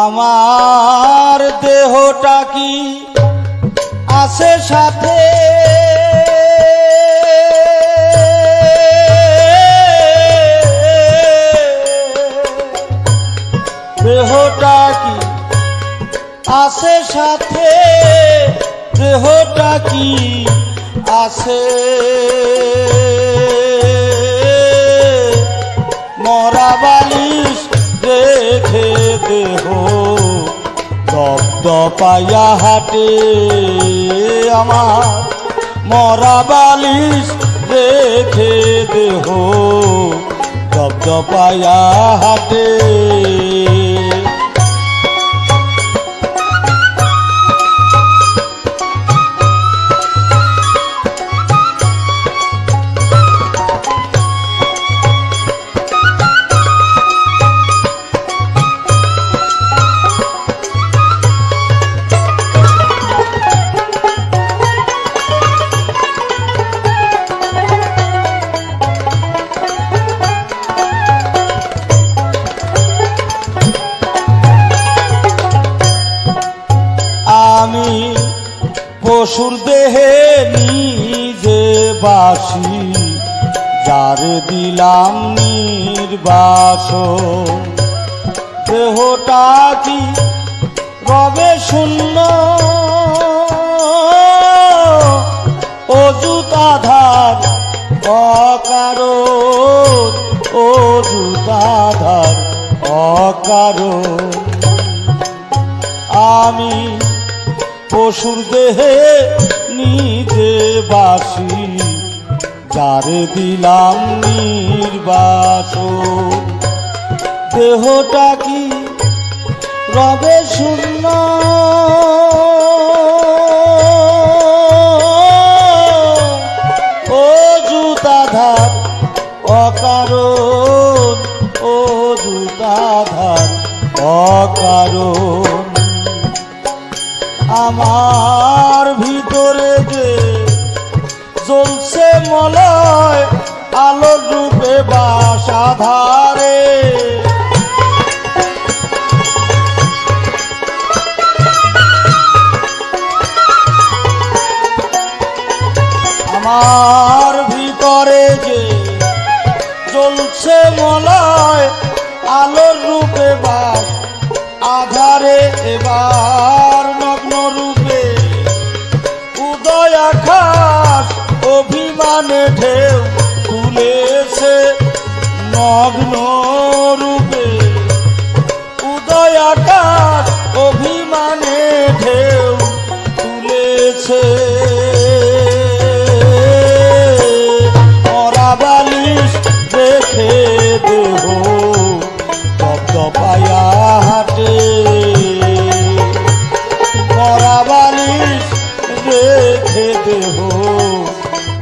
আমার দেহটা কি আছে সাথে, দেহটা কি আছে সাথে, দেহটা কি আছে মরা বালিশ রেখে দেহ দপদপাইয়া হাটে, আমার মরা বালিশ রেখে দেহ দপদপাইয়া হাটে। আমি পশুর দেহে নিজে বাসি, যার দিলাম নির্বাসন, দেহটা কি রবে শূন্য অযুতাধার অকারণ, অযুতাধার অকারণ। আমি পশুর দেহে নিজে বাসি, যার দিলাম নির্বাসন, দেহটা কি রবে শূন্য অযুতাধার অকারণ, অযুতাধার অকারণ। আমার ভিতরে যে জ্বলছে মলয় আলোর রূপে বাসাধারে, আমার ভিতরে যে জ্বলছে মলয় আলোর রূপে বাস আধারে, এবার নগ্ন রূপে উদয় আকাশ অভিমানে ঢেউ তুলেছে, নগ্ন রূপে উদয় আকাশ অভিমানে ঢেউ তুলেছে, মরা বালিশ রেখে দেহ দপদপাইয়া হাটে, মরা বালিশ রেখে দেহ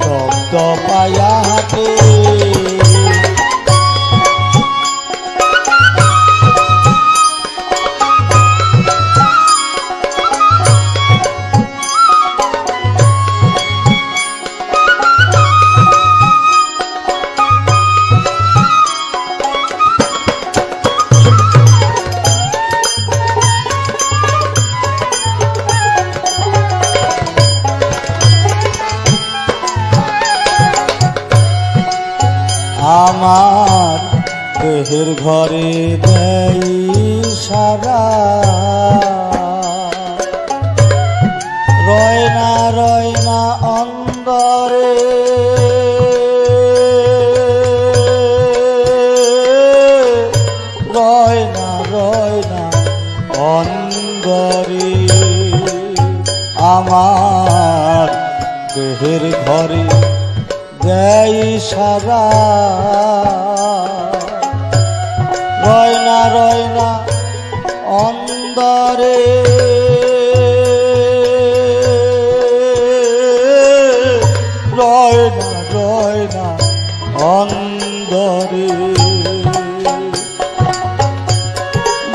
দপদপাইয়া হাটে। আমার দেহের ঘরে দেই সারা, রয় না অন্দরে, রয় না অন্দরে। আমার দেহের ঘরে দেই সারা, রয় না অন্দরে, রয় না অন্দরে।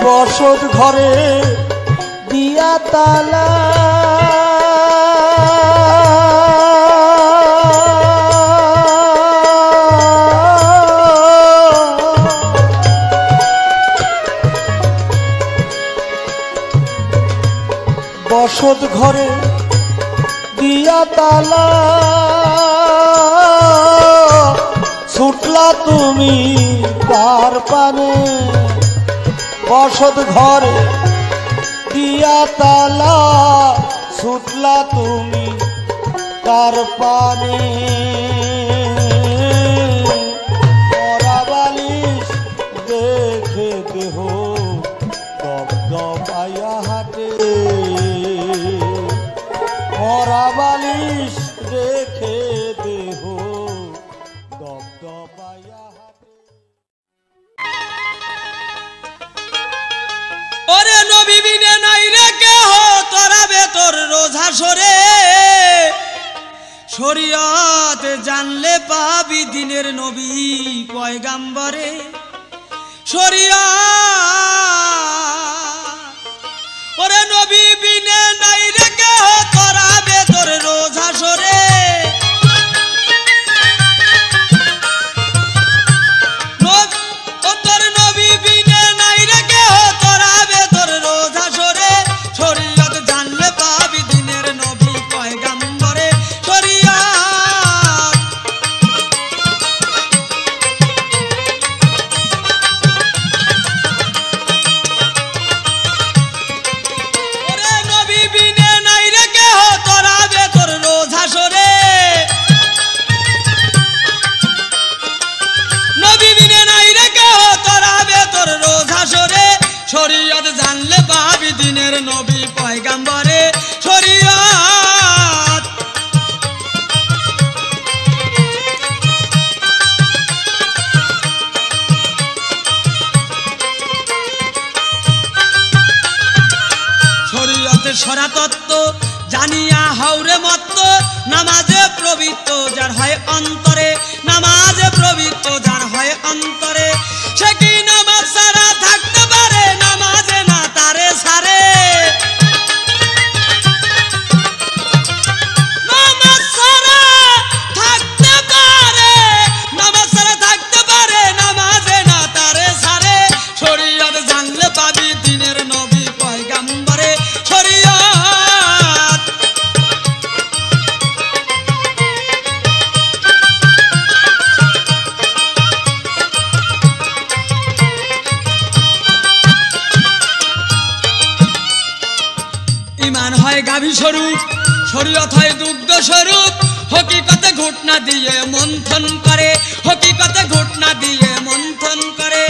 বসত ঘরে দিয়া তালা, তালা ছুটলা তুমি কার পানে বসত ঘরে দিয়া তালা ছুটলা তুমি কার পানে মরা বালিশ দেখে দেহ দবদবাইয়া হাটে মরা বালিশ দেখে দেহ দবদবাইয়া হাটে। ওরে নবী বিনে নাই রে কেহ তরাবে তোর রোজা সরে শরীয়ত জানলে পাবি দিনের নবী পয়গাম্বরে শরীয়ত ওরে নবী বিনে নাই রে কেহ তরাবে তোর রোজা সরে তোর নবী বিনে নাই রে কেহ তরাবে তোর রোজা সরে শরীয়ত জানলে পাবি দিনের নবী পয়গাম্বরে শরীয়ত ওরে নবী বিনে নাই রে কেহ তরাবে তোর রোজা সরে নবী বিনে নাই রে কেহ তরাবে তোর রোজা সরে শরীয়ত জানলে পাবি দিনের নবী পয়গাম্বরে শরীয়ত শরীয়তের সরা তত্ত্ব জানিয়া হাওরে মত্ত নামাজে প্রবৃত্ত যার হয় অন্তরে নামাজে প্রবৃত্ত যার হয় অন্তরে সে কি নামাজ ছাড়া থাকতে পারে নামাজে না তারে সারে নামাজ ছাড়া থাকতে পারে নামাজ ছাড়া থাকতে পারে নামাজে না তারে সারে শরীয়ত জানলে পাবি দিনের নবী পয়গাম্বরে শরীয়ত ইমান হয় গাভী স্বরূপ শরীয়ত হয় দুগ্ধ স্বরূপ হকিকতে ঘটনা দিয়ে মন্থন করে হকিকতে ঘটনা দিয়ে মন্থন করে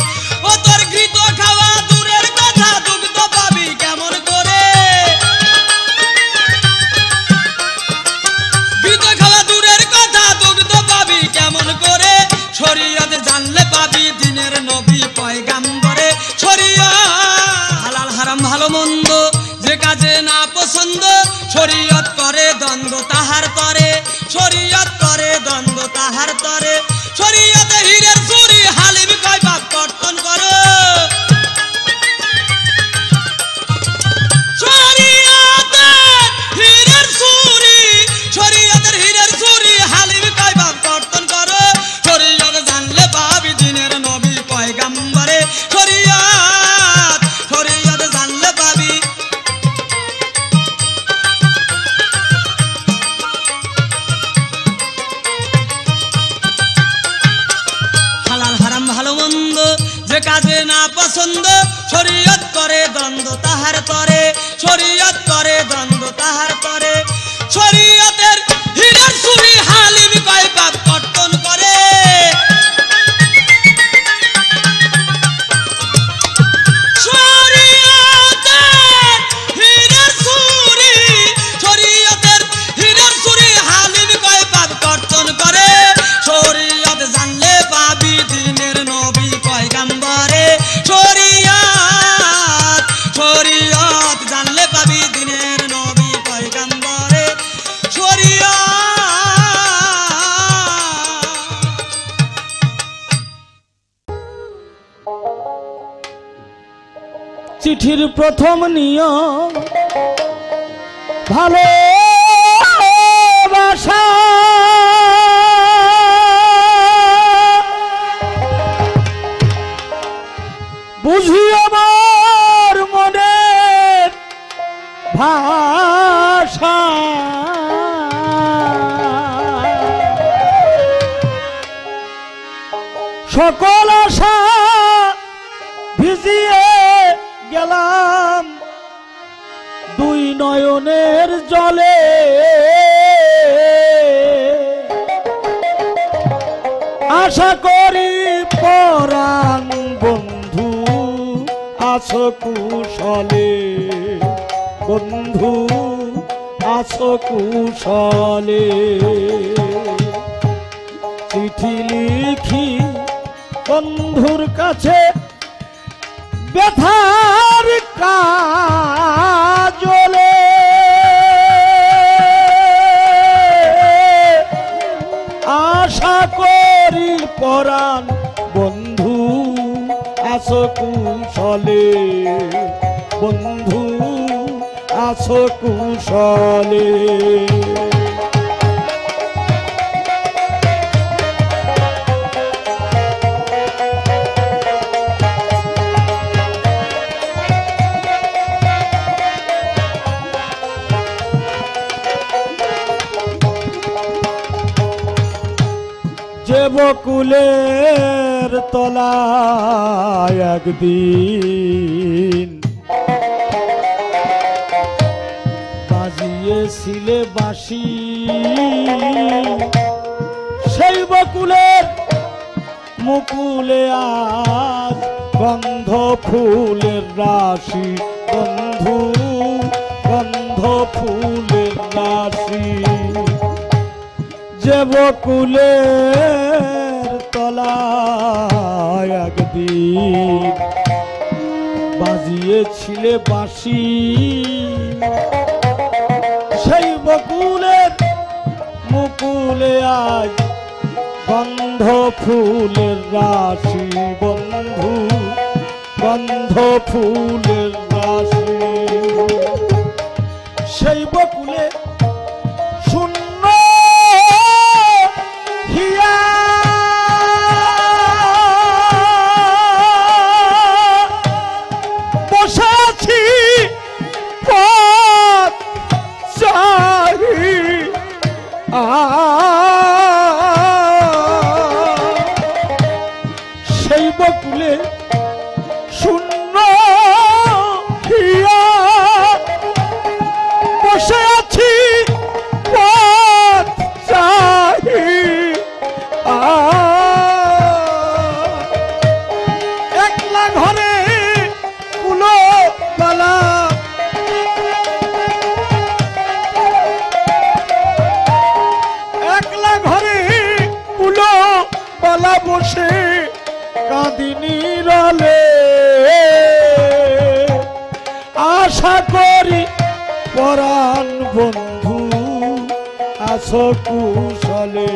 ও তোর ঘৃত খাওয়া দূরের কথা দুগ্ধ পাবি কেমন করে ঘৃত খাওয়া দূরের কথা দুগ্ধ পাবি কেমন করে শরীয়ত জানলে পাবি দিনের নবী পয়গাম্বরে শরীয়ত হালাল হারাম ভালো মন্দ যে কাজে না পছন্দ শরীয়ত করে দ্বন্দ্ব তাহার তরে শরীয়ত করে দ্বন্দ্ব তাহার তরে শরীয়তে হীরের চুরি হালিম কয় বাপ কর্তন করো শরীয়তের হীরের চুরি শরীয়তের হীরের চুরি হালিম কয় বাপ কর্তন করো শরীয়ত জানলে পাবি দিনের নবী পয়গাম্বরে শরীয়ত শরীয়ত জানলে পাবি হালাল হারাম ভালো মন্দ যে কাজে না পছন্দ শরীয়ত করে দ্বন্দ্ব তাহার তরে শরীয়ত করে দ্বন্দ্ব তাহার তরে শরীয়তের হীরের চুরি হালিম কয় পাপ কর্তন করে শরীয়তের হীরের চুরি শরীয়তের হীরের চুরি হালিম কয় পাপ কর্তন করে শরীয়ত জানলে পাবি দিনের নবী পয়গাম্বরে শরীয়ত শরীয়ত জানলে পাবি দিনের নবী পয়গাম্বরে শরীয়ত চিঠির প্রথম নিয়ম ভালোবাসা বুঝি আমার মনের ভাষা সকল আশা ভিজিয়ে গেলাম দুই নয়নের জলে আশা করি পরাণ বন্ধু আছো কুশলে বন্ধু আছো কুশলে চিঠি লিখি বন্ধুর কাছে ব্যথার কাজলে আশা করি পরাণ বন্ধু আছো কুশলে বন্ধু আছো কুশলে যে বকুলের তলায় একদিন বাজিয়েছিলে বাঁশি সেই বকুলের মুকুলে আজ গন্ধ ফুলের রাশি বন্ধু গন্ধ ফুলের রাশি যে বকুলের তলায় একদিন বাজিয়েছিলে বাঁশি সেই বকুলের মুকুলে আজ গন্ধ ফুলের রাশি বন্ধু গন্ধ ফুলের রাশি সেই বকুলে শূন্য হিয়া বসে আছি পথ চাহি সেই বকুলে শূন্য হিয়া বসে আছি পথ চাহি একলা ঘরে কুলো পালা একলা ঘরে কুলো পালা বসে কাঁদিনি রলে আশা করি পরাণ বন্ধু আছো কুশলে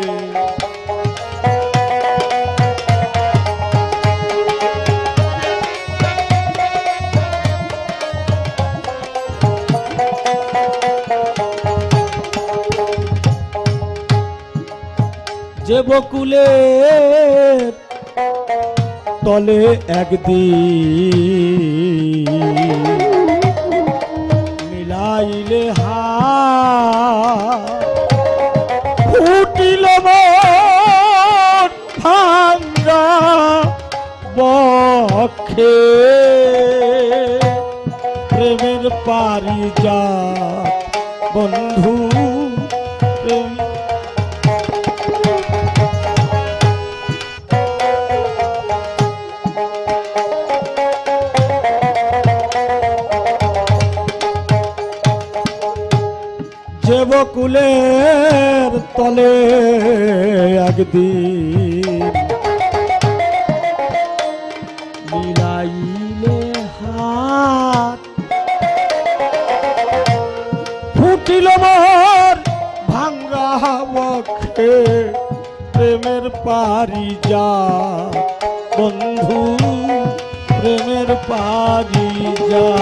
যে বকুলের তলে একদিন মিলাইলে ফুটিল মন ভাঙ্গা বক্ষে প্রেমের পারিজাত বন্ধু প্রেম যে বকুলের তলে একদিন মিলাইলে হাত ফুটিল মোর ভাঙ্গা বক্ষে প্রেমের পারিজাত বন্ধু প্রেমের পারিজাত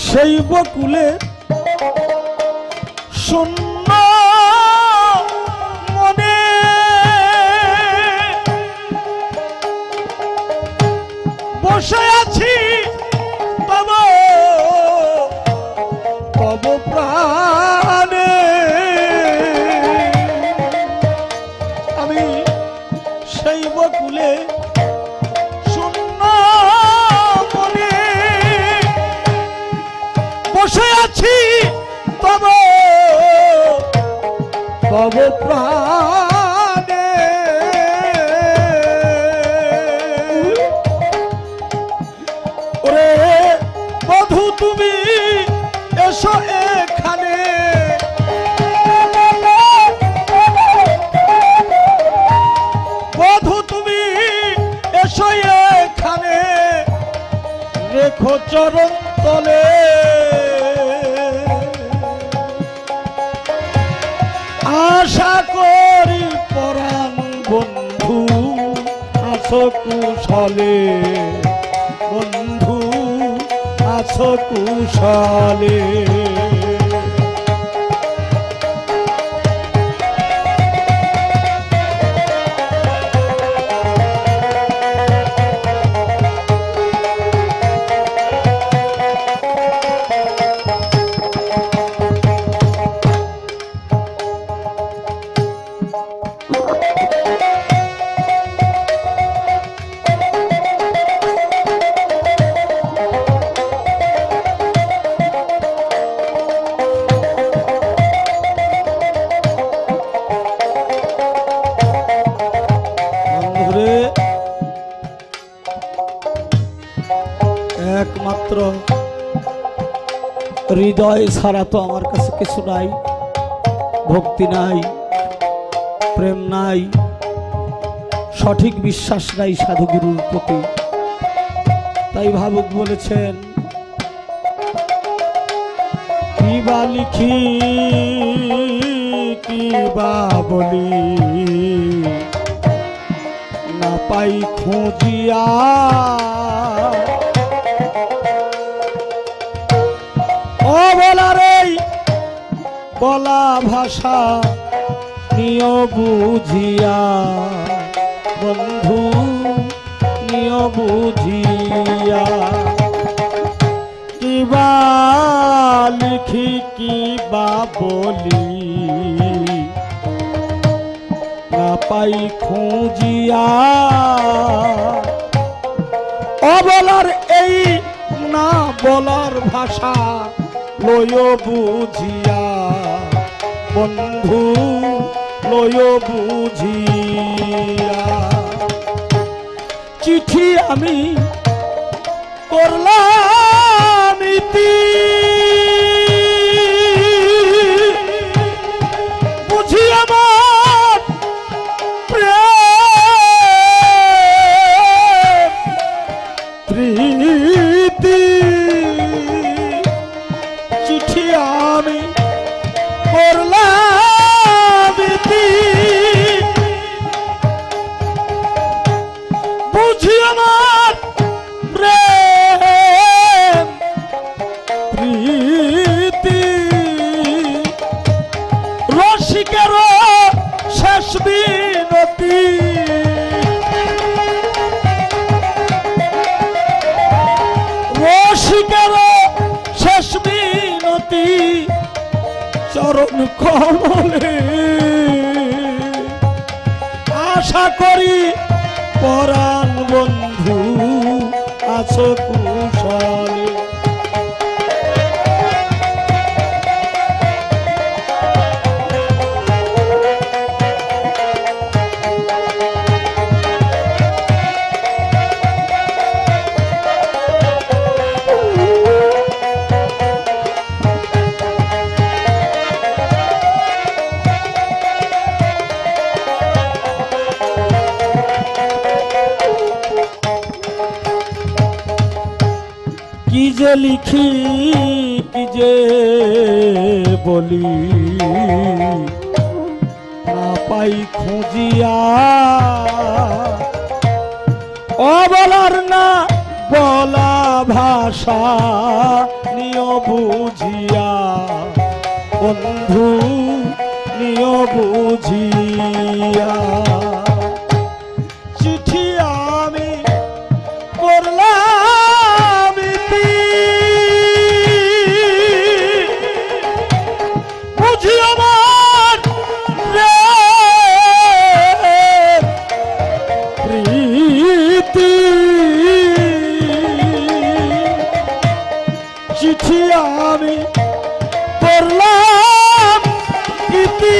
সেই বকুলে শূন্য মনে বসে আছি বাবা তব প্রাণে আমি তব প্রাণে ওরে বধূ তুমি এসো এখানে বধূ তুমি এসো এখানে রেখো চরণ তলে আশা করি পরাণ বন্ধু আছো কুশলে বন্ধু আছো কুশলে একমাত্র হৃদয় ছাড়া তো আমার কাছে কিছু নাই, ভক্তি নাই, প্রেম নাই, সঠিক বিশ্বাস নাই সাধুগুরুর প্রতি। তাই ভাবুক বলেছেন কি বা লিখি কি বা বলি না পাই খুঁজিয়া বলারে বলা ভাষা নিয় বুঝিয়া বন্ধু নিয় বুঝিয়া কিবা লিখি কিবা বলি না পাই খুঁজিয়া অবলার এই না বলার ভাষা লয় বুঝিয়া বন্ধু লয় বুঝিয়া চিঠি আমি করলাম ইতি বুঝি আমার প্রেম প্রীতি চিঠি আমি করলাম ইতি বুঝি আমার প্রেম প্রীতি রসিকের শেষ বিনতি রসিকের শেষ বিনতি চরণ কমলে আশা করি পরাণ বন্ধু আছো কুশলে কি যে লিখি কি যে বলি না পাই খুঁজিয়া অবলার না বলা ভাষা নিয় বুঝিয়া বন্ধু নিয় বুঝিয়া চিঠি আমি করলাম ইতি বুঝি আমার প্রীতি চিঠি আমি করলাম ইতি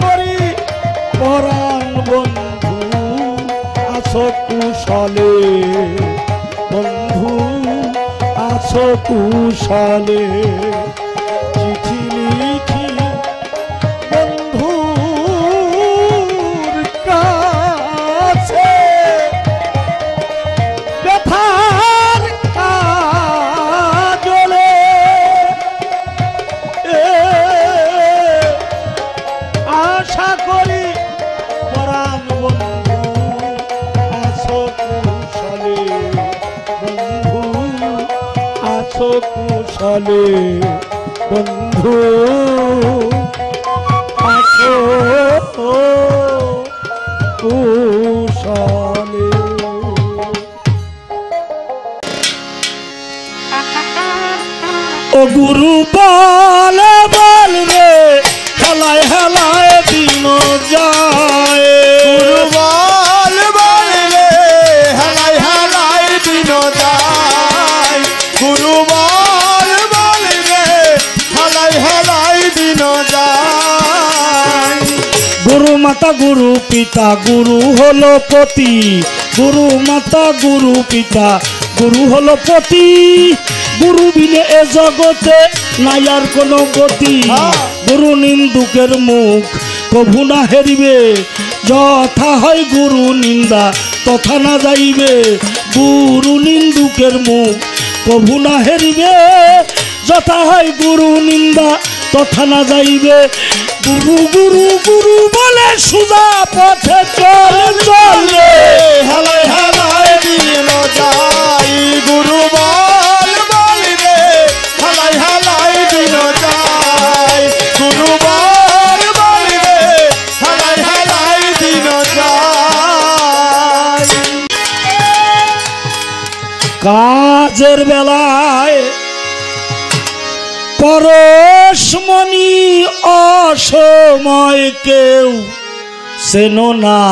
করি পরাণ বন্ধু আছো কুশলে, বন্ধু আছো কুশলে। চিঠি লিখি বন্ধুর কাছে ব্যথার কাজলে, আশা করি পরাণ বন্ধু আছো কুশলে, বন্ধু আছো কুশলে, বন্ধু আছো কুশলে। ও গুরু বলে বল রে হেলায় হেলায় দিন যায়, গুরু বল বল রে হেলাই হেলাই দিন যায়, গুরু বল বল রে হেলাই হেলাই দিন যায়। গুরু মাতা গুরু পিতা গুরু হলো পতি, গুরু মাতা গুরু পিতা গুরু হলো পতি, গুরু বিনে এ জগতে নাই আর কোনো গতি। গুরু নিন্দুকের মুখ কভু না হেরিবে, যথা হয় গুরু নিন্দা তথা না যাইবে। গুরু নিন্দুকের মুখ কভু না হেরিবে, যথা হয় গুরু নিন্দা তথা না যাইবে। গুরু গুরু গুরু বলে সুজা পথে চলে চলে হেলাই হেলাই দিন যায়, গুরু বল বল রে হেলাই হেলাই দিন যায়, গুরু বল বল রে হেলাই হেলাই দিন যায়। কাজের বেলায় পরশমণি অসময় কেউ চেনো না,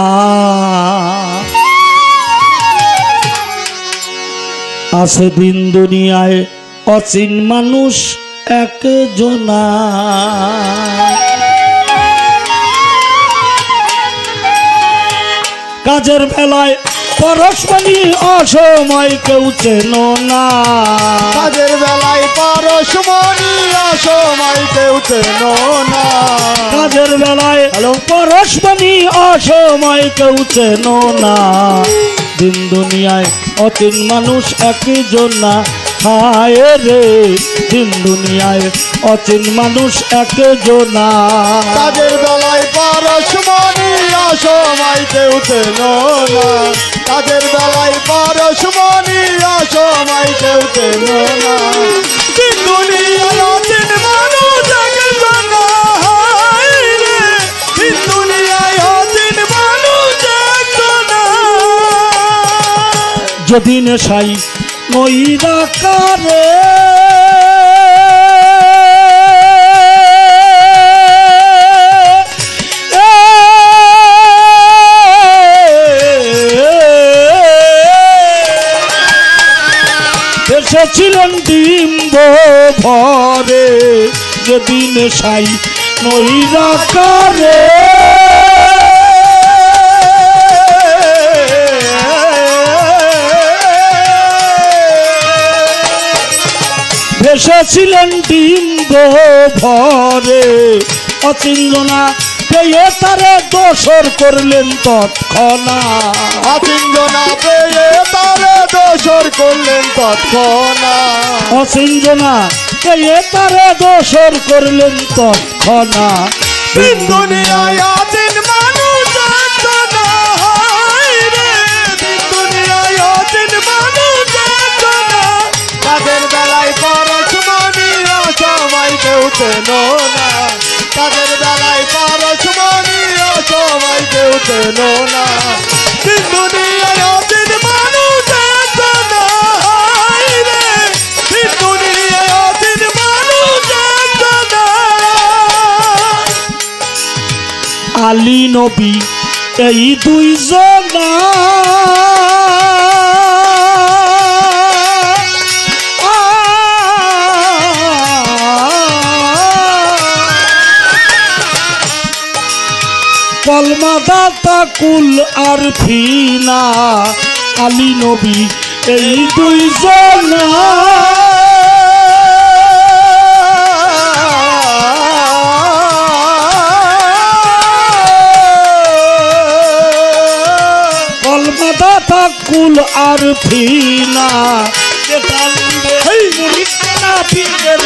আছে দিন দুনিয়ায় অচিন মানুষ একজনা। কাজের বেলায় পরশমণি অসময় কেউ চেনো না, কাজের বেলায় পরশমণি অসময় কেউ চেনো না, কাজের বেলায় পরশমণি অসময় কেউ চেনো না। দিন দুনিয়ায় অচিন মানুষ একজন না, হায় রে দিন দুনিয়ায় অচিন মানুষ একজন না। কাজের বেলায় পরশমণি অসময় কেউ চেনো না, কাজের বেলায় পরশমণি অসময় কেউ চেনো না। দিন দুনিয়ায় অচিন মানুষ একজন না, হায় রে দিন দুনিয়ায় অচিন মানুষ একজন না। যদি নেশাই নইরা কারে এসেছিলেন ডিম্ব ভরে, যেদিন সাই নইরা কারে ভেসেছিলেন ডিম্ব ভরে, অচিঞ্জনা পেয়ে তারে দোসর করলেন তৎক্ষণাৎ, অচিঞ্জনা পেয়ে তারে দোসর করলেন তৎক্ষণাৎ, অচিঞ্জনা পেয়ে তারে দোসর করলেন তৎক্ষণাৎ। দিন দুনিয়ায় অচিন মানুষ একজন না, হায় রে দিন দুনিয়ায় অচিন মানুষ একজন না। কাজের বেলায় পরশমণি অসময় কেউ চেনো না, কাজের বেলায় পরশমণি অসময় কেউ চেনো না। দিন দুনিয়ায় অচিন মানুষ একজন না, হায় রে দিন দুনিয়ায় অচিন মানুষ একজন না। আলী নবী এই দুইজনা কলমা দাতা কুল আর ফিনা আলী নবী এই দুইজন কলমা দাতা কুল আর ফিনা পীরের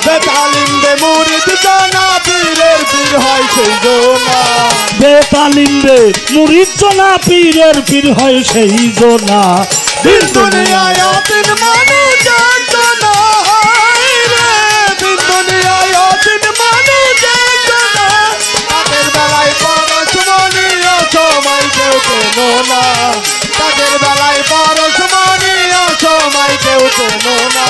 বেতালিম দে মুরিদ জানা পীরের পীর হয় সেই জোনা বেতালিম রে মুরিদ জনা পীরের পীর হয় সেই জোনা দিন দুনিয়ায় অতিন মানুষ জানা হয় রে দিন দুনিয়ায় অতিন মানুষ জানা তাদের বেলায় পরশমণীয় সময় কেউ চেন না তাদের বেলায় পরশমণীয় সময় কেউ চেন না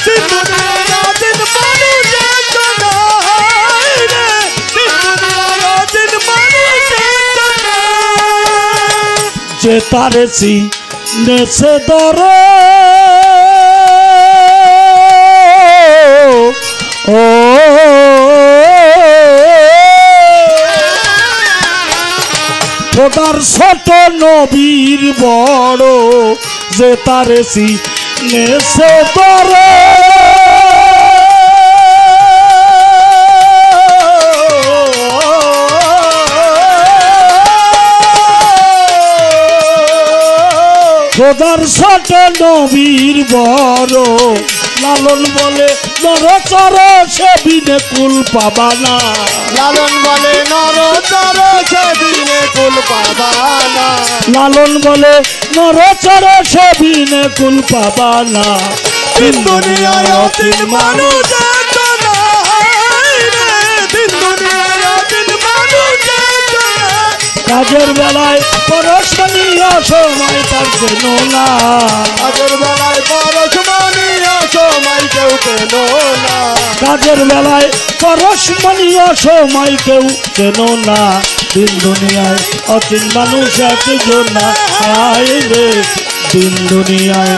দিন দুনিয়ায় অতিন মানুষ জানা হয় রে দিন দুনিয়ায় অতিন মানুষ জানা যে তারেছি নেছে দরে ও খোদার ছোট নবীর বড় যে তারেছি নেছে দরে খোদার ছোট নবীর বড় লালন বলে নরচর সে বিনে কুল পাবা না লালন বলে নরচর সেদিনে কুল পাবানা লালন বলে নরচর সে বিনে কুল পাবা না দিন দুনিয়ায় অতিন মানুষ জানা হয় রে দিন দুনিয়ায় অতিন মানুষ জানা কাজের বেলায় পরশমণীয় সময় তার যেন না আগের বেলায় পরশমণীয় সময় কেউ পেল না কাজের বেলায় পরশমণীয় সময় কেউ যেন না দিন দুনিয়ায় অচিন মানুষ একজন না হায় রে দিন দুনিয়ায়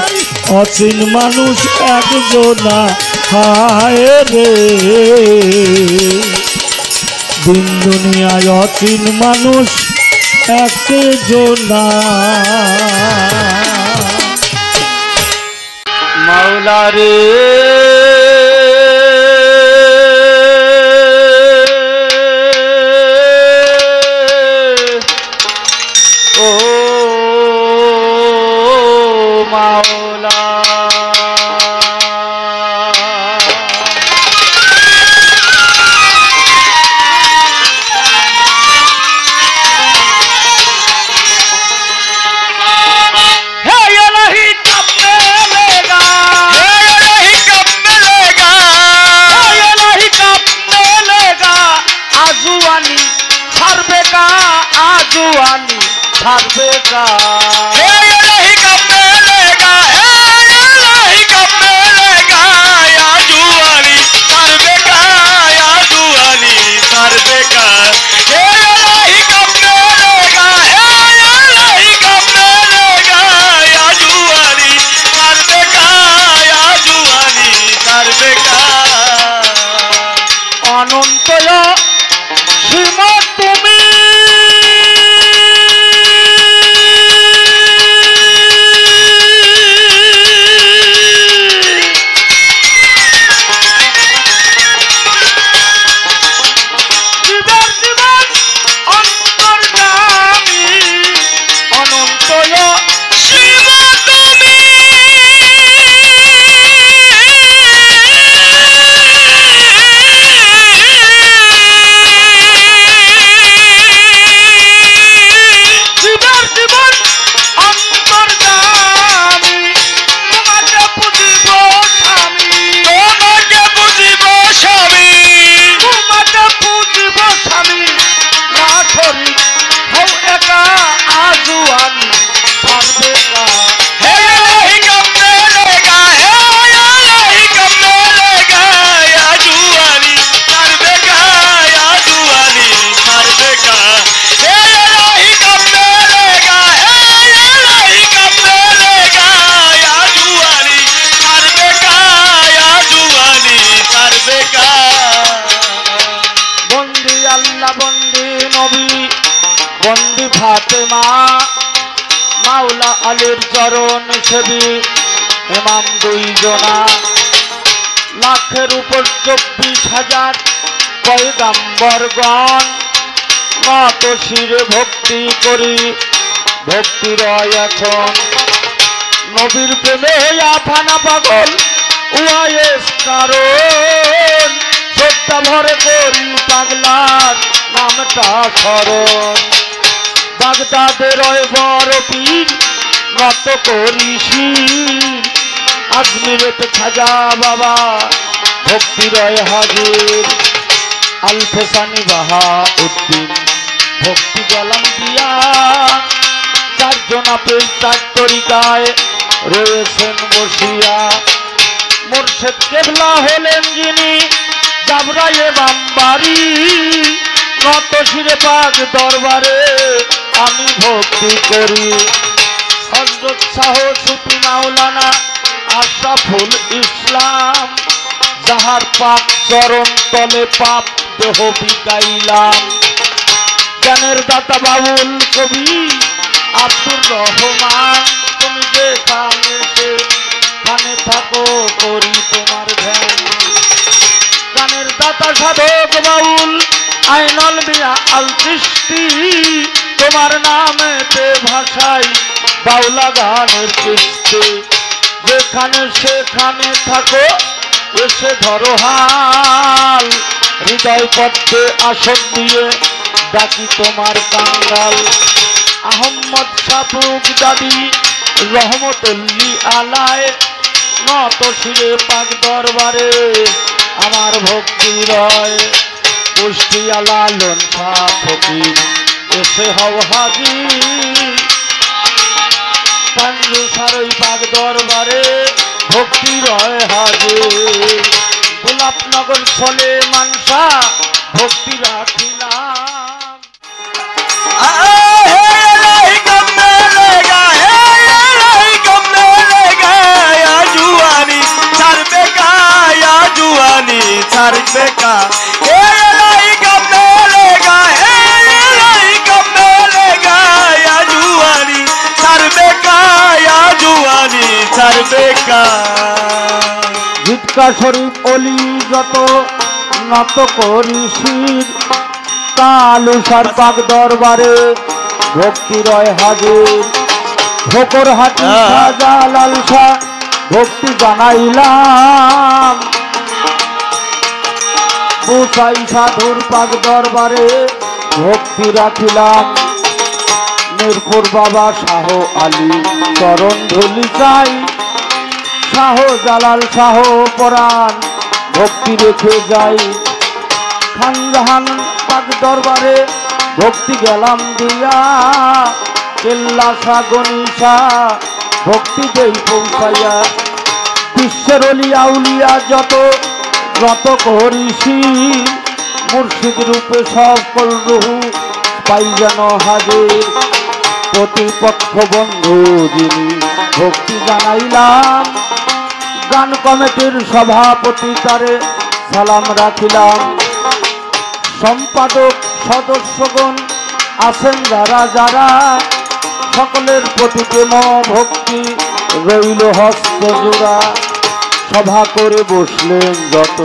অচিন মানুষ একজন না হায় রে দিন দুনিয়ায় অচিন মানুষ একজন না মাওলা রে ও মাওলা ছাড়বে কা অনন্ত শ্রীমৎ তুমি আল্লাহ বন্দি নবী বন্দি ফাতেমা মাওলা আলীর চরণ সেবী ইমাম দুইজনা লাখের উপর 24,000 পয়গাম্বরগণ নত শিরে ভক্তি করি ভক্তি রয় এখন নবীর প্রেমে আফানা পাগল উয়ায়েস কারণ শ্রদ্ধা ভরে করি পাগলার নামটা স্মরণ বাগদাদের রয় বড় পীর নত করি শির আজমিরেতে খাজা বাবা ভক্তি রয় হাজির আলফেসানি বাহাউদ্দিন ভক্তি গলাম দিয়া চারজন আপেল 4 তরিকায় রয়েছেন বসিয়া মুর্শিদ কেবলা হলেন যিনি জাবরায়ে বাম্বারি নত শিরে পাক দরবারে আমি ভক্তি করি হযরত শাহ সুফি মাওলানা আশরাফুল ইসলাম যাহার পাক চরণ তলে পাপ দেহ বিকাইলাম জ্ঞানের দাতা বাউল কবি আব্দুর রহমান তুমি যে কানে থাকো করি তোমার ধ্যান গানের দাতা সাধক বাউল আইনুল মিয়া আল চিশতি তোমার নামেতে ভাষাই বাউলা গানের কিস্তি যেখানে সেখানে থাকো এসে ধরো হাল হৃদয় পদ্মে আসন দিয়ে ডাকি তোমার কাঙ্গাল আহম্মদ শাফুক দাদি রহমতুল্লি আলায় নত শিরে পাক দরবারে আমার ভক্তি রয় পুষ্টি আলালন ফকির এসে হও হাজির পাঞ্জু সারই পাক দরবারে ভক্তি রয় হাজির গোলাপনগর ফলে মানসা ভক্তি রাখিলাম জিটকা শরীফ অলি যত নত করি শির কালুসার পাক দরবারে ভক্তি রয় হাজির ভোকর হাতি সাজা লালসা ভক্তি জানাইলাম বুসাই সাধুর পাক দরবারে ভক্তি রাখিলাম মিরপুর বাবা শাহ আলী চরণ ধুলি চাই শাহ জালাল শাহ পরাণ ভক্তি রেখে যাই খানজাহান পাক দরবারে ভক্তি গেলাম দিয়া কেল্লা শাহ গনিশা ভক্তি দেই পৌঁছাইয়া বিশ্বের অলিয়া উলিয়া যত যত করিসি মুর্শিদ রূপে সকল রুহু পাই যেন হাজির প্রতিপক্ষ বন্ধু যিনি ভক্তি জানাইলাম গান কমিটির সভাপতি তারে সালাম রাখিলাম সম্পাদক সদস্যগণ আছেন যারা যারা সকলের প্রতি প্রেম ভক্তি রইল হস্ত জোড়া সভা করে বসলেন যত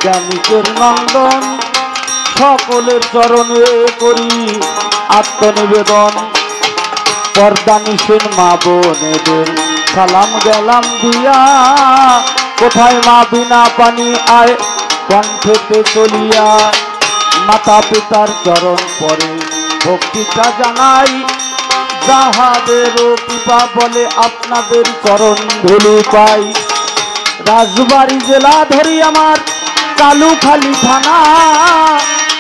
জ্ঞানীকের নন্দন সকলের চরণে করি আত্মনিবেদন পর্দা নিশেন মা বোনেদের সালাম গেলাম দিয়া কোথায় মা বিনা পানি আয় কণ্ঠেতে চলিয়া মাতা পিতার চরণ পরে ভক্তিটা জানাই যাহাদেরও কৃপা বলে আপনাদের চরণ ধুলি পাই রাজবাড়ী জেলা ধরি আমার কালুখালী থানা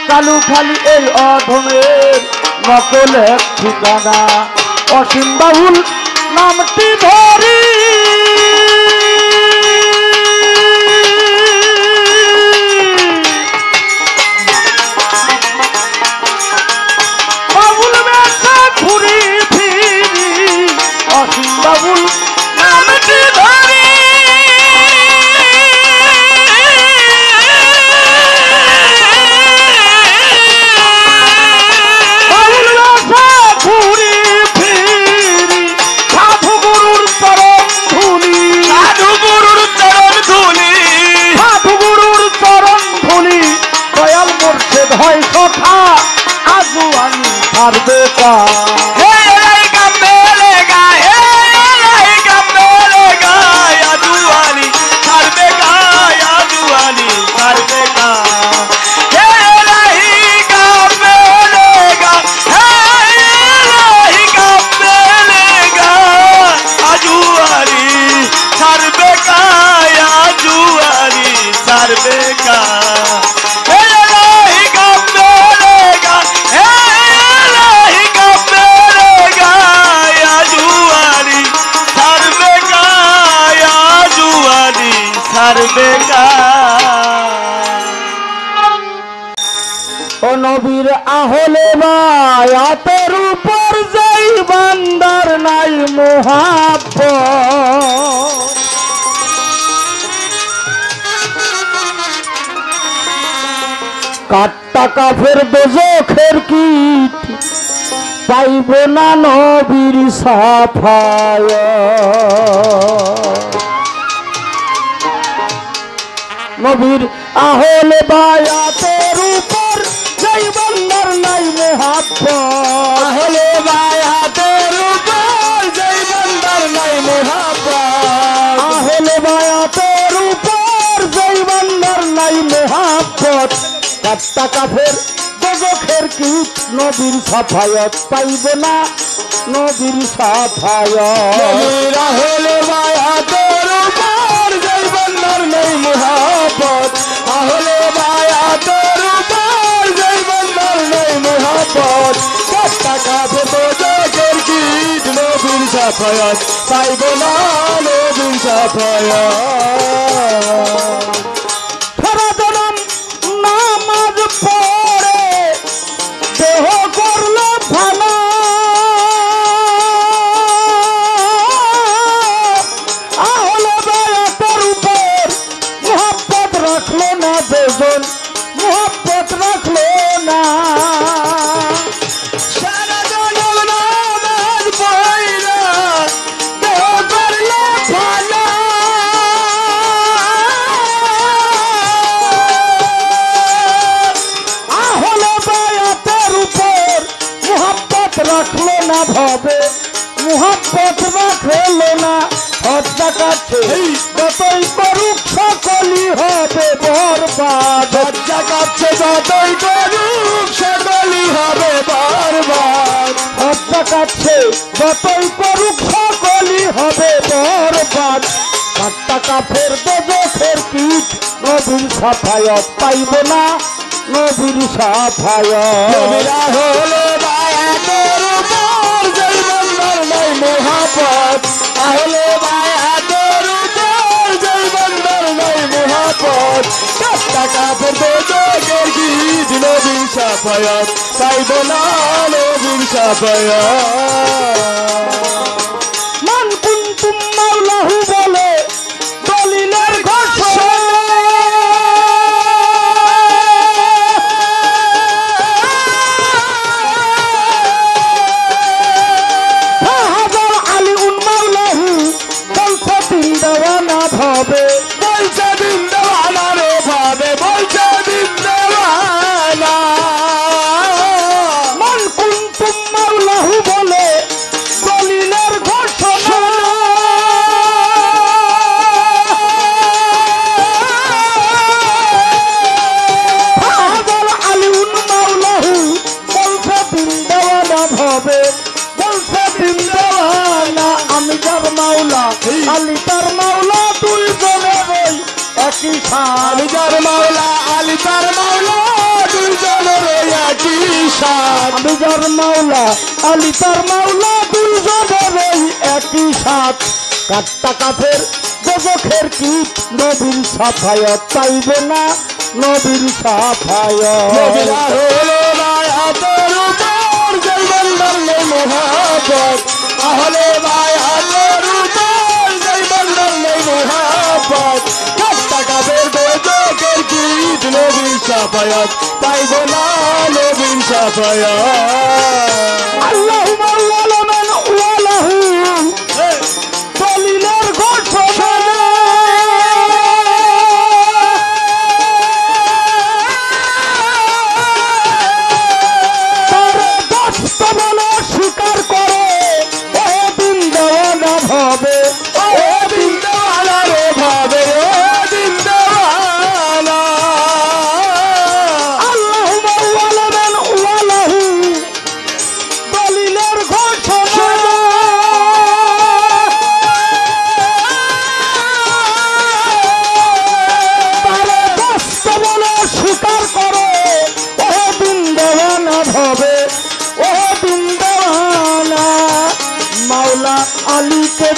কালুখালী এই অধমের নকল এক ঠিকানা অসীম বাউল নামটি ধরি বাবুল বেশা ঘুরি ফিরি অসীম বাবুল নামটি ধরি মোর্শেদ হয় সখা আজু আমি ছাড়বে কা ও নবীর আহলে বায়াতের উপর যেই বান্দার নাই মোহাব্বত কাট্টা কাফের দোজখের কীট পাইব না নবীর সাফায়াত নবীর আহলে বায়াতের উপর যেই বান্দার নাই মোহাব্বত আহলে বায়াতের উপর যেই বান্দার নাই মোহাব্বত আহলে বায়াতের উপর যেই বান্দার নাই মোহাব্বত কাট্টা কাফের দোজখের কীট নবীর সাফায়াত পাইব না নবীর সাফায়াত নবীর আহলে বায়াতের উপর যেই বান্দার নাই মোহাব্বত আহলে বায়াতের উপর যেই বান্দার নাই মোহাব্বত কাট্টা কাফের দোজখের কীট নবীর সাফায়াত পাইব না নবীর সাফায়াত সারা জনম নামাজ পড়ে দেহ করলো ফানা আহলে বায়াতের উপর মোহাব্বত রাখলো না বেজন মোহাব্বত রাখলো না সারা জনম নামাজ পড়ে দেহ করলো ফানা আহলে বায়াতের উপর মোহাব্বত রাখলো না ভাবে মোহাব্বত রাখলো না হত্যা কাছে যতই করুক সকলই হবে বরবাদ হত্যা কাছে যতই করুক সকলই হবে বরবাদ হত্যা কাছে যতই করুক সকলই হবে বরবাদ কাট্টা কাফের দোজখের কীট নবীর সাফায়াত পাইব না নবীর সাফায়াত নবীর আহলে বায়াতের উপর যেই বান্দার নাই মোহাব্বত আহলে বায়াতের উপর যেই বান্দার নাই মোহাব্বত কাট্টা কাফের দোজখের কীট নবীর সাফায়াত পাইব না নবীর সাফায়াত মান কুনতুম মাওলাহু বলে দলিলের ঘোষণা হাজার আলী উন মাওলাহু বলছে দিন দেওয়ানা ভাবে বলছে দিন দেওয়ানা রে ভাবে বলছে দিন দেওয়ানা মান কুনতুম মাওলাহু বলে দলিলের ঘোষণা হাজার আলী উন মাওলাহু বলছে দিন দেওয়ানা ভাবে বলছে দিন দেওয়ানা আমি যার মাওলা আলী তার মাওলা দুইজনেরই একই সাথ আমি যার মাওলা আলী তার মাওলা দুইজনেরই একই সাথ আমি যার মাওলা আলী তার মাওলা দুইজনেরই একই সাথ কাট্টা কাফের দোজখের কীট নবীর সাফায়াত পাইব না নবীর সাফায়াত নবীর আহলে বায়াতের উপর যেই বান্দার নাই মোহাব্বত আহলে বায়াতের উপর যেই বান্দার নাই মোহাব্বত কাট্টা কাফের দোজখের কীট নবীর সাফায়াত পাইব না নবীর সাফায়াত আল্লাহু মাওলা মান ওয়ালাহু দলিলের ঘোষণা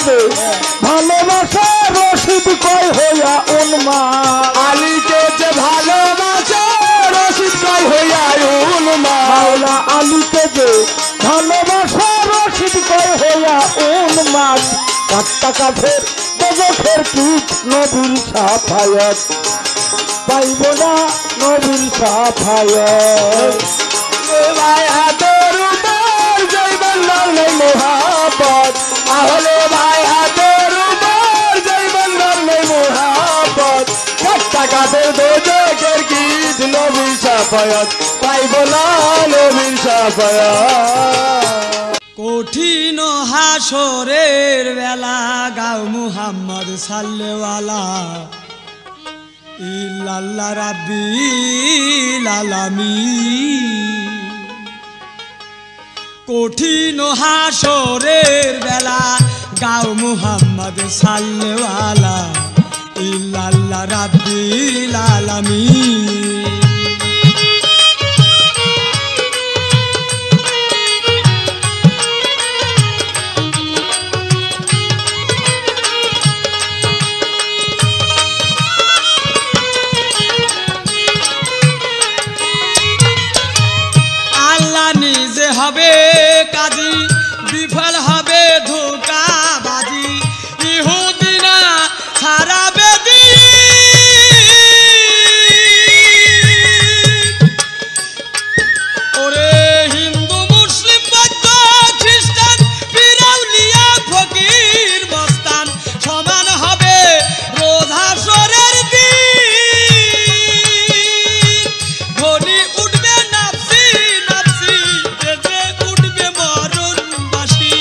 যে ভালোবাসা রশিদ কয় হইয়া উন্মাদ আলীকে যে ভালোবাসে রশিদ কয় হইয়া উন্মাদ মাওলা আলীকে যে ভালোবাসা রশিদ কয় হইয়া উন্মাদ কাট্টা কাঠের বজখের কীট নবীর সাফায়াত পাইব না নবীর সাফায়াত ভাই হাতের উপর জৈবন নেই মোহাবত আহলে ভাই হাতের উপর জৈবন নেই মোহাবত কাটের দোজখের গীত নবীর সাফায়াত পাইব না নবীর সাফায়াত কঠিন হাসরের বেলা গাও মুহাম্মদ সাল্লাল্লাহু ইল্লাল্লাহ রাব্বিল আলামিন। কঠিন হাসরের বেলা গাও মুহাম্মদ সাল্লাল্লাহু ইল্লাল্লাহ রাব্বিল আলামিন। হবে কাজী বিফল হবে ধোঁকাবাজি ইহুদিনা হারাবে ওরে হিন্দু মুসলিম বৌদ্ধ খ্রিস্টান পিরাউলিয়া ফকির মস্তান সমান হবে রোজ হাসরের দিন। ধনী উঠবে নাফসি নাফসি উঠবে মরণবাসী।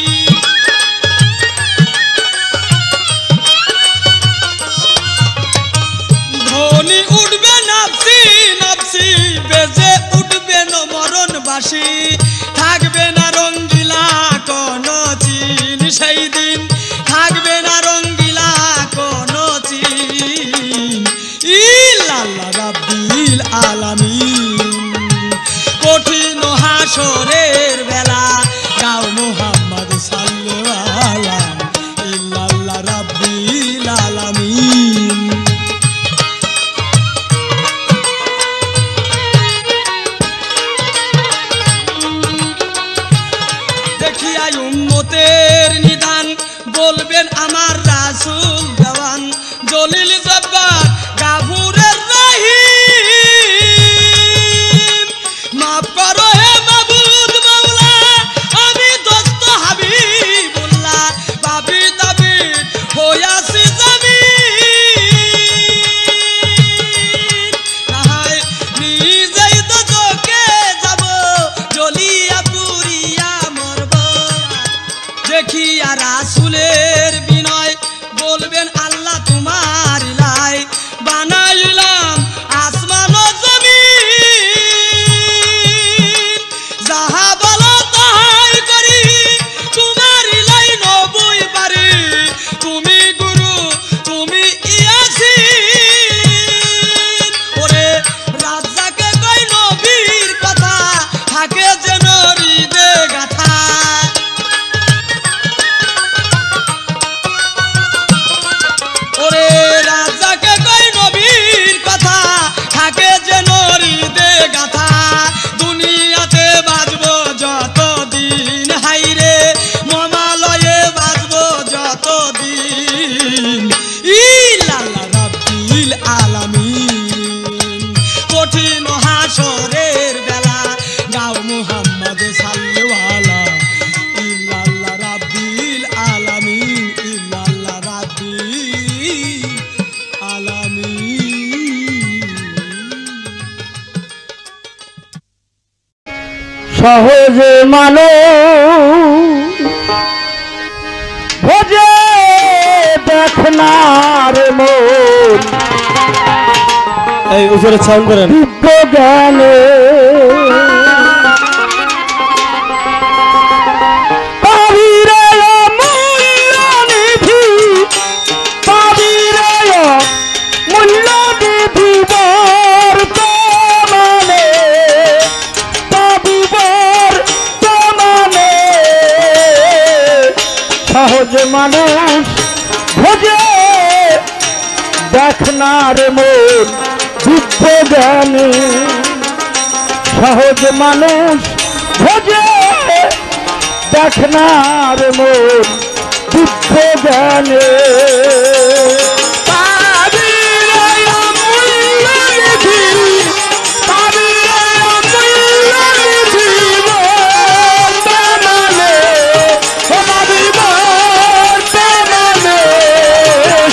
ধনী উঠবে নাফসি নাফসি বেজে উঠবে মরণবাসী। থাকবে না রঙ্গিলা কোন চিন সেই দিন থাকবে না রঙ্গিলা কোন চিন ইল্লাল্লাহ রাব্বিল আলামিন। কঠিন হাসরের বেলা গাও মুহাম্মদ সাল্লাল্লাহু ইল্লাল্লাহ রাব্বিল আলামিন। দেখিয়া উম্মতের নিদান বলবেন আমার রাসূল দেওয়ান জলিল জব্বার গাফুরের রহিম। মাফ করো হে মাবুদ মাওলা আমি দোস্ত হাবিবুল্লাহ পাপী তাবী হইয়াছি জামিন। নাহায় নিজেই তো চোখে যাব জ্বলিয়া পুরিয়া মরব। দেখিয়া রাসূলের বিনয় বলবেন আল্লাহ তোমার লাই বানাইলাম আসমান ও জমিন। যাহা বলো তাহাই করি তোমার লাই নবই পারি তুমি গুরু তুমি ইয়াসিন। ওরে রাজ্জাকে কই নবীর কথা থাকে যেন হৃদে গাথা। ওরে রাজাকে কই নবীর কথা থাকে যেন হৃদে গাথা। দুনিয়াতে বাজবো যতদিন হাইরে মমালয়ে বাজবো যতদিন ইল্লাল্লাহ রাব্বিল আলামিন। কঠিন হাসরের বেলা গাও মুহাম্মদ সাল্লাল্লাহু ইল্লাল্লাহ রাব্বিল আলামিন ইল্লাল্লাহ রাব্বিল আলামিন। সহজে মানুষ ভোজে দেখনার মন এই উপরে সাউন্ড করেন। দিব্য জ্ঞানে পাবিরে মূল্যনিধি পাবিরে মূল্যনিধি বর্তমানে পাবি বর্তমানে সহজ সহজ মানুষ ভোজে দেখ না রে মন দিব্য জ্ঞানে সহজ মানুষ ভোজে দেখ না রে মন দিব্য জ্ঞানে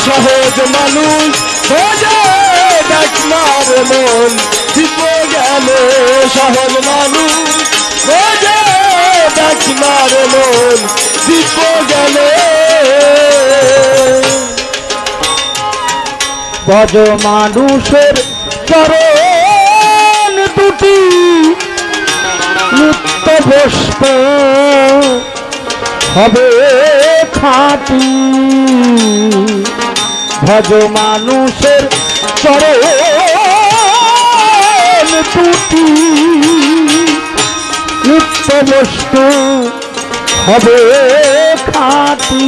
সহজ মানুষ ভোজে দেখ না রে মন দিব্য জ্ঞানে সহজ মানুষ ভোজে দেখ না রে মন দিব্য জ্ঞানে ভজ মানুষের চরণ দুটি নিত্য বস্ত হবে খাঁটি ভজ মানুষের চরণ দুটি নিত্য বস্তু হবে খাঁটি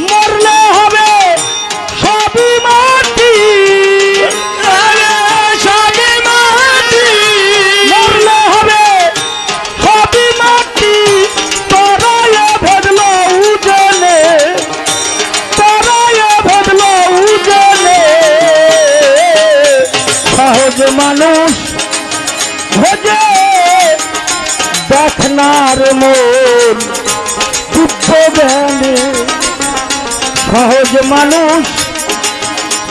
মরলে হবে সবই মাটি সবই মাটি মরলে হবে সবই মাটি তোরায় ভেদলো উজলে তোরায় ভেদলো উজলে সহজ মানুষ ভোজে দেখ না রে মন দিব্য জ্ঞানে সহজ মানুষ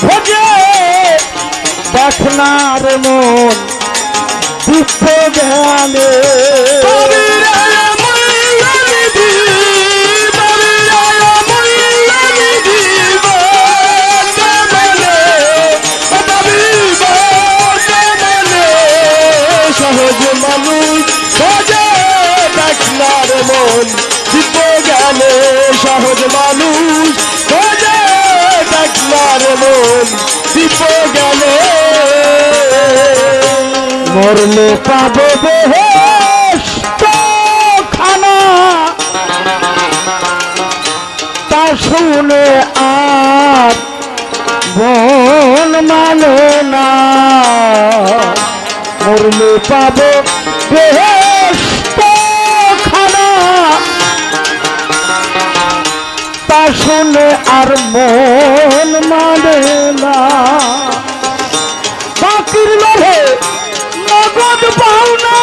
ভোজে দেখ না রে মন দিব্য জ্ঞানে সহজ মানুষ ভোজে দেখ না রে মন দিব্য জ্ঞানে সহজ মানুষ ভোজে দেখ না রে মন দিব্য জ্ঞানে মরলে পাবো বেহেশত খানা তা শুনে আর মন মানে না মরলে পাবো বেহেশত খানা তা শুনে আর মন মানে না বাকির লোভে নগদ পাওনা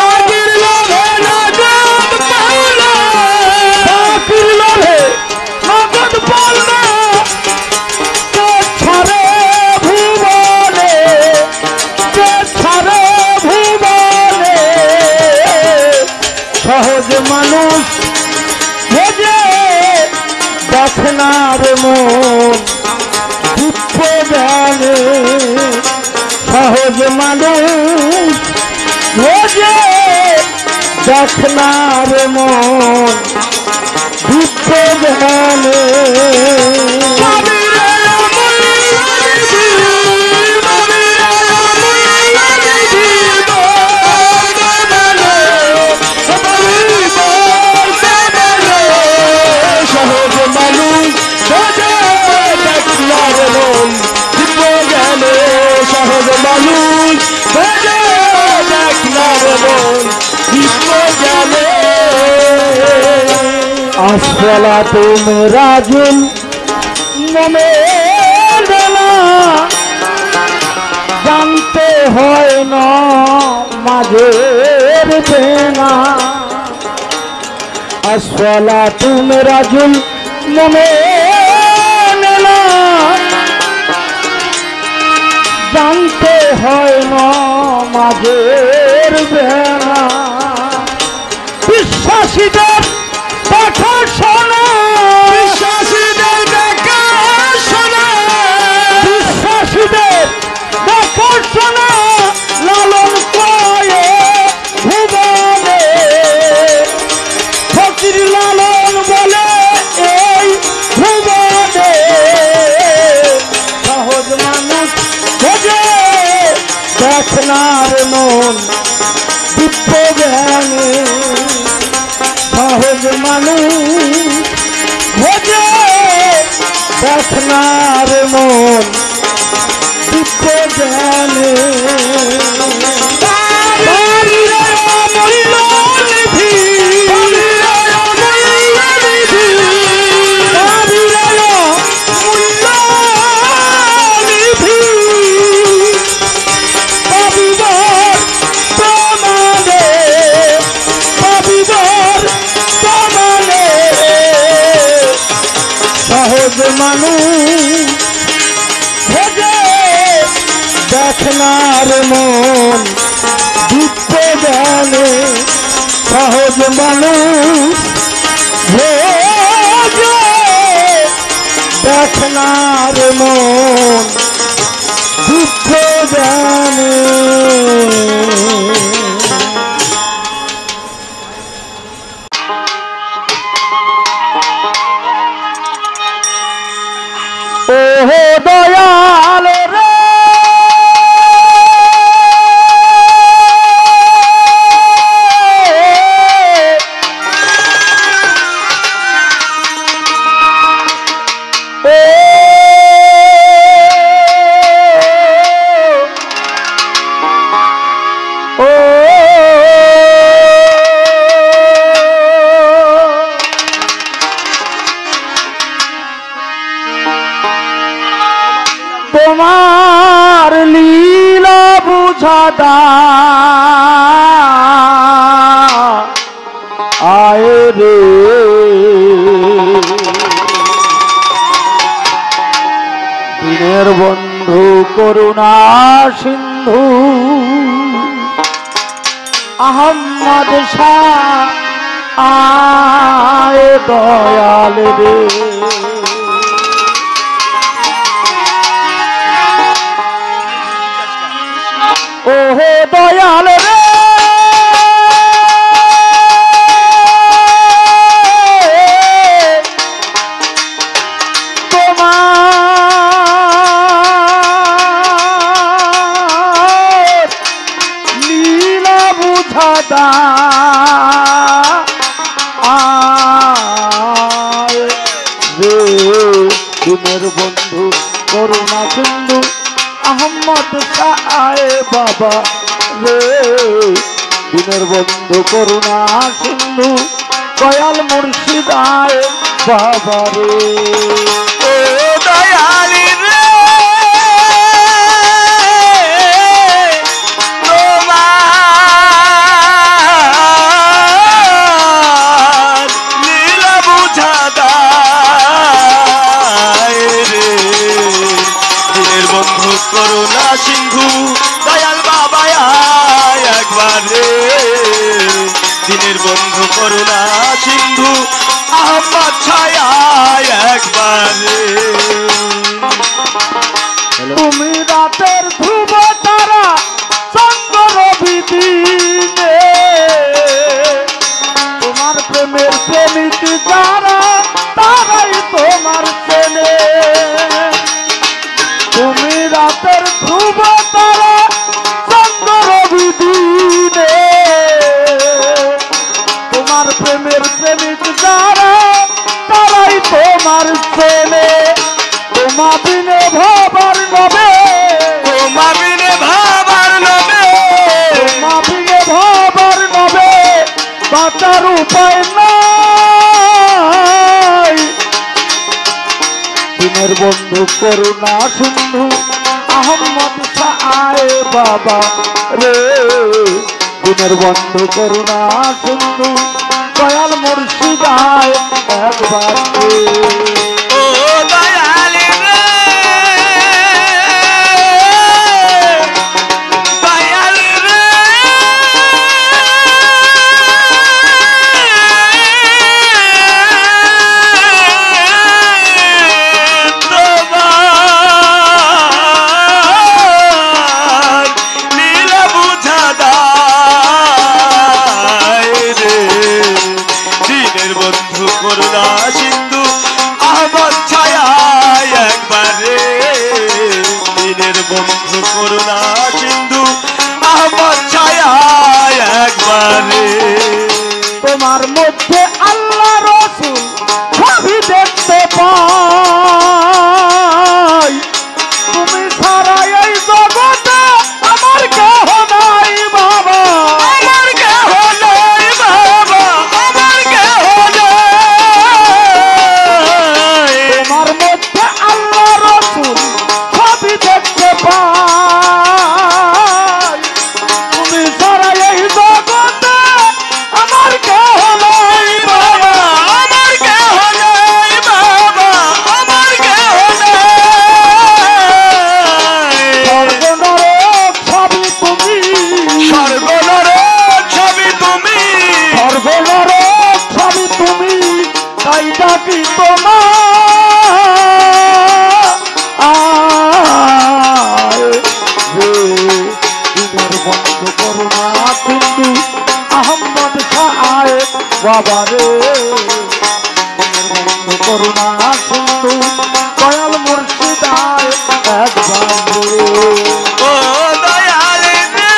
বাকির লোভে নগদ পাওনা বাকির লোভে নগদ পাওনা কে ছাড়ে ভুবনে কে ছাড়ে ভুবনে সহজ মানুষ ভোজে দেখ না রে মন দিব্য জ্ঞানে সহজ মানুষ ভোজে দেখ না রে মন দিব্য জ্ঞানে সহজ মানুষ ভোজে দেখ না রে মন দিব্য জ্ঞানে সহজ মানুষ ভোজে দেখ না রে মন দিব্য জ্ঞানে আসলা তুমি রাজুল মনে না জানতে হয় না মাঝের বেনা আসলা তুমি রাজুল মনে না জানতে হয় না মাঝের বেনা বিশ্বাসীদের দেখা শোনা বিশ্বাসীদের দেখা শোনা বিশ্বাসীদের দেখা শোনা লালন কয়ে ভুবনে ফকির লালন বলে এই ভুবনে সহজ মানুষ ভোজে দেখ না রে মন দিব্য জ্ঞানে সহজ মানুষ ভোজে দেখনার মন দুঃখ জানে মানুষ ভোজে দেখনার মন দুঃখ জানে সহজ মানুষ ভোজে দেখনার মন দুঃখ জানে ওহো দয়াল রে তোমার লীলা বুঝাদা আয় রে দিনের বন্ধু করুণা সিন্ধু আহম্মদ শাহ আয় দয়াল রে ওহে দয়াল রে তোমার লীলা বুঝাদা আয় রে দিনের বন্ধু করুণা সিন্ধু আহম্মদ শাহ বাবা রে দিনের বন্ধু করুণা সিন্ধু দয়াল মুর্শিদ আয় বাবা রে ও দয়াল রে তোমার লীলা বুঝাদা বন্ধু করুণা সিন্ধু দয়াল বাবা একবার রে দিনের বন্ধু করুণা সিন্ধু আহম্মদ ছায়া একবার রে তুমি রাতের ধ্রুব তারা চন্দ্র বিদিনে তোমার প্রেমের প্রেমিক যারা তারাই তোমার চেনে তুমি রাতের ধ্রুব তারা চন্দ্র বিদিনে তোমার প্রেমের প্রেমিক যারা তারাই তোমার চেনে তোমা বিনে ভাবার নবে তোমা বিনে ভাবার নবে তোমা বিনে ভাবার নবে বাঁচার উপায় নাই দিনের বন্ধু করুণা সিন্ধু আহম্মদ শাহ বাবা রে দিনের বন্ধু করুণা সিন্ধু দয়াল মুর্শিদ আয় একবার রে ও দয়াল রে দয়াল রে করুণা সিন্ধু আহমদ ছায়া একবারে দিনের বন্ধু করুণা সিন্ধু আহমদ ছায়া একবারে তোমার মধ্যে বন্ধু করুণা সিন্ধু আহম্মদ শাহ বাবা রে বন্ধু করুণা সিন্ধু দয়াল মুর্শিদায় একবার রে ও দয়াল রে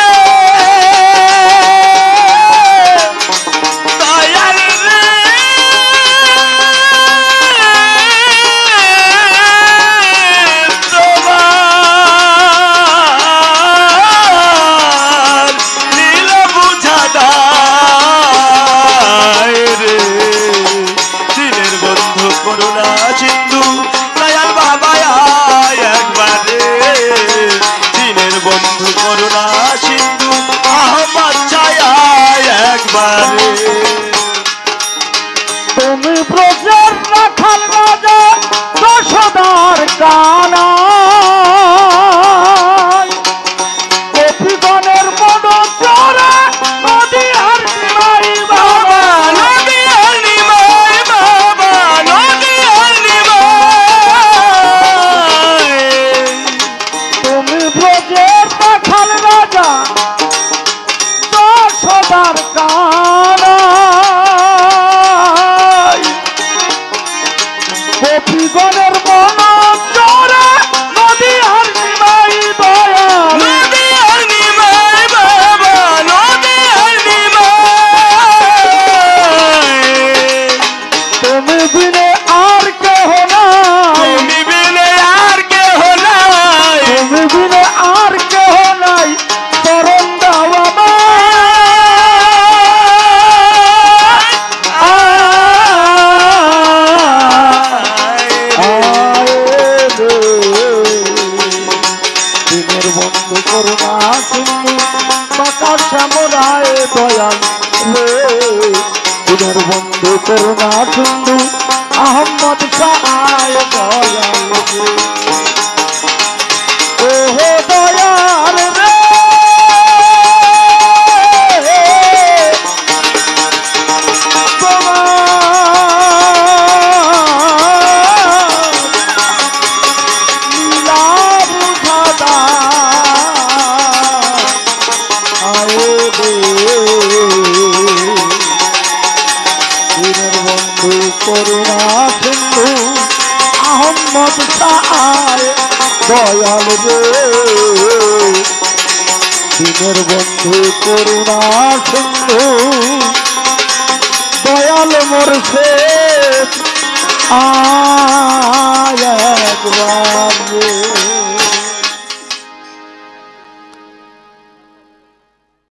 দয়াল রে তোমার নীল বুঝা দায় রে দিনের বন্ধু করুণা সিন্ধু দয়াল বাবা আয় একবার রে দিনের বন্ধু করুণা সিন্ধু আহমদ ছায়া একবার রে তুমি ব্রজের রাখাল রাজা যশোদার কানা গোপীগণের মন চোরা নদী আর নিমাই বাবা নদী আর নিমাই বাবা নদী আর নিমাই তুমি ব্রজের রাখাল রাজা যশোদার কানা গোপীগণের মন চোরা নদী আর নিমাই দয়া নদী আর নিমাই বাবা নদী আর নিমাই তুমি বিনে আর কেহ নাই তুমি বিনে আর কেহ নাই তুমি বিনে আর কেহ নাই চরণ দাও দিনের বন্ধু করুণা সিন্ধু বাঁকার শ্যামরায় দয়াল রে দিনের বন্ধু করুণা সিন্ধু আহম্মদ শাহ দয়াল রে ওহো দয়াল রে করুণা সিন্ধু আহম্মদ শাহ দয়াল রে দিনের বন্ধু করুণা সিন্ধু দয়াল মোরশেদ আয় একবার রে